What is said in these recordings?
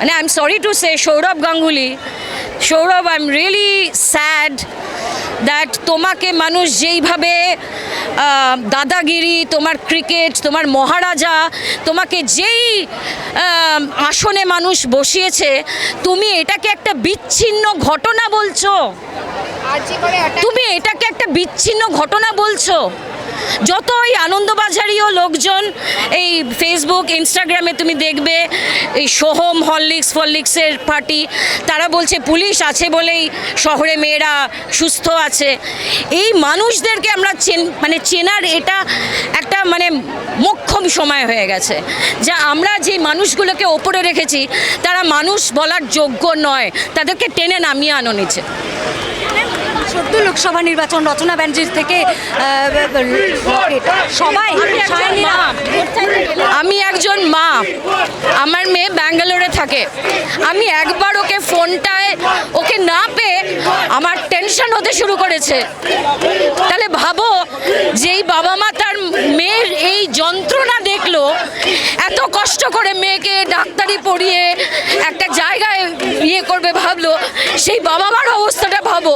And I'm sorry to say, Sourav Ganguly, Sourav, I'm really sad that তোমাকে মানুষ যেইভাবে দাদাগিরি, তোমার ক্রিকেট, তোমার মহারাজা, তোমাকে যেই আসনে মানুষ বসিয়েছে, তুমি এটাকে একটা বিচ্ছিন্ন ঘটনা বলছো। তুমি এটাকে একটা বিচ্ছিন্ন ঘটনা বলছো। যত ওই আনন্দবাজারীয় লোকজন এই ফেসবুক ইনস্টাগ্রামে তুমি দেখবে এই সোহম হরলিক্সের পার্টি, তারা বলছে পুলিশ আছে বলেই শহরে মেয়েরা সুস্থ আছে। এই মানুষদেরকে আমরা চেনার এটা একটা মোক্ষম সময় হয়ে গেছে, যা আমরা যে মানুষগুলোকে ওপরে রেখেছি তারা মানুষ বলার যোগ্য নয়, তাদেরকে টেনে নামিয়ে আনো নিচে। সদ্য লোকসভা নির্বাচন, রচনা ব্যানার্জির থেকে সবাই, আমি একজন মা, আমার মেয়ে ব্যাঙ্গালোরে থাকে। আমি একবার ওকে ফোনটায় ওকে না পেয়ে আমার টেনশন হতে শুরু করেছে। তাহলে ভাবো, যেই বাবা মা তার মেয়ের এই যন্ত্রণা দেখলো, এত কষ্ট করে মেয়েকে ডাক্তারি পড়িয়ে একটা জায়গায় করবে ভাবলো, সেই বাবা মার অবস্থাটা ভাবো।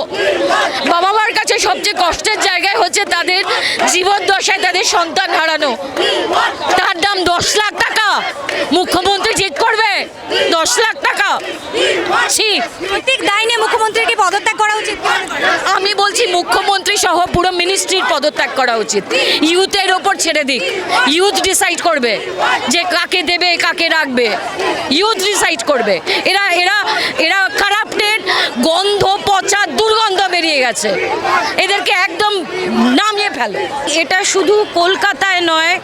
বাবা মার কাছে সবচেয়ে কষ্টের জায়গায় হচ্ছে তাদের জীবদ্দশায় তাদের সন্তান হারানো। তার দাম 10 লাখ টাকা। মুখ্যমন্ত্রী জিত করবে 10 লাখ টাকা। নৈতিক দায় নিয়ে মুখ্যমন্ত্রীকে পদত্যাগ করা উচিত। আমি বলছি মুখ্যমন্ত্রী সহ পুরো মিনিস্ট্রির পদত্যাগ করা উচিত। ইউথের ওপর ছেড়ে দিক, ইউথ ডিসাইড করবে যে কাকে দেবে কাকে রাখবে। ইউথ ডিসাইড করবে। এরা এরা এরা কারাপ্টেড, গন্ধ, পচা, দুর্গন্ধ বেরিয়ে গেছে, এদেরকে একদম নামিয়ে ফেলো। এটা শুধু কলকাতায় নয়,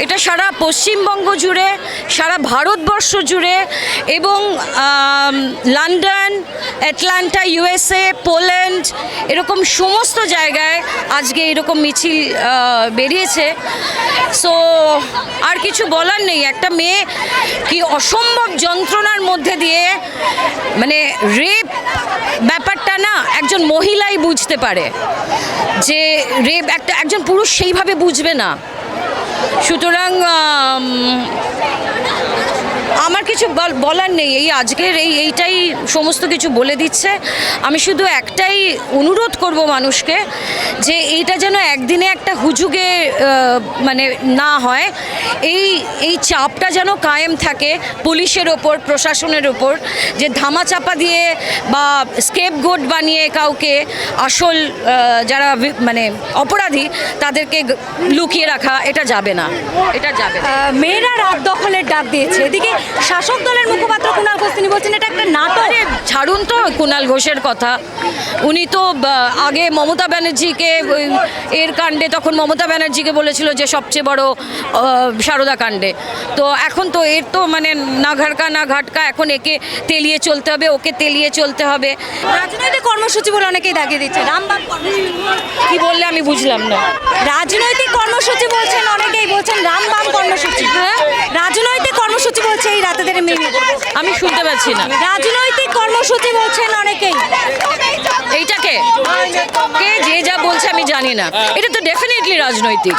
এটা সারা পশ্চিমবঙ্গ জুড়ে, সারা ভারতবর্ষ জুড়ে, এবং লন্ডন, অ্যাটলান্টা, USA, পোল্যান্ড, এরকম সমস্ত জায়গায় আজকে এরকম মিছিল বেরিয়েছে। সো আর কিছু বলার নেই। একটা মেয়ে কি অসম্ভব যন্ত্রণার মধ্যে দিয়ে, রেপ ব্যাপারটা না একজন মহিলাই বুঝতে পারে, যে রেপ একজন পুরুষ সেইভাবে বুঝবে না। সুতরাং আমার কিছু বলার নেই। এই আজকের এইটাই সমস্ত কিছু বলে দিচ্ছে। আমি শুধু একটাই অনুরোধ করব মানুষকে, যে এইটা যেন একদিনে একটা হুজুগে না হয়। এই চাপটা যেন কায়েম থাকে পুলিশের ওপর, প্রশাসনের ওপর, যে ধামাচাপা দিয়ে বা স্কেপগোট বানিয়ে কাউকে আসল যারা অপরাধী তাদেরকে লুকিয়ে রাখা, এটা যাবে না, এটা যাবে না। মেয়েরা রাত দখলের ডাক দিয়েছে, এদিকে শাসক দলের মুখপাত্র কুণাল ঘোষ তিনি বলছেন এটা একটা নাটক। ছাড়ুন তো কুণাল ঘোষের কথা। উনি তো আগে মমতা ব্যানার্জিকে এর কাণ্ডে, তখন মমতা ব্যানার্জিকে বলেছিল যে সবচেয়ে বড় সারদা কাণ্ডে। তো এখন তো এর তো না ঘাটকা না ঘাটকা, এখন একে তেলিয়ে চলতে হবে, ওকে তেলিয়ে চলতে হবে। রাজনৈতিক কর্মসূচি বলে অনেকেই দাগিয়ে দিচ্ছে। রামবাম কি বললে আমি বুঝলাম না। রাজনৈতিক কর্মসূচি বলছেন অনেকেই, বলছেন রামবাম কর্মসূচি। হ্যাঁ, রাজনৈতিক কর্মসূচি বলছে এই রাতেদের মেয়ে। আমি শুনতে পাচ্ছি না। রাজনৈতিক কর্মসূচি বলছেন অনেকেই। এইটাকে কে যে যা বলছে আমি জানি না। এটা তো ডেফিনেটলি রাজনৈতিক।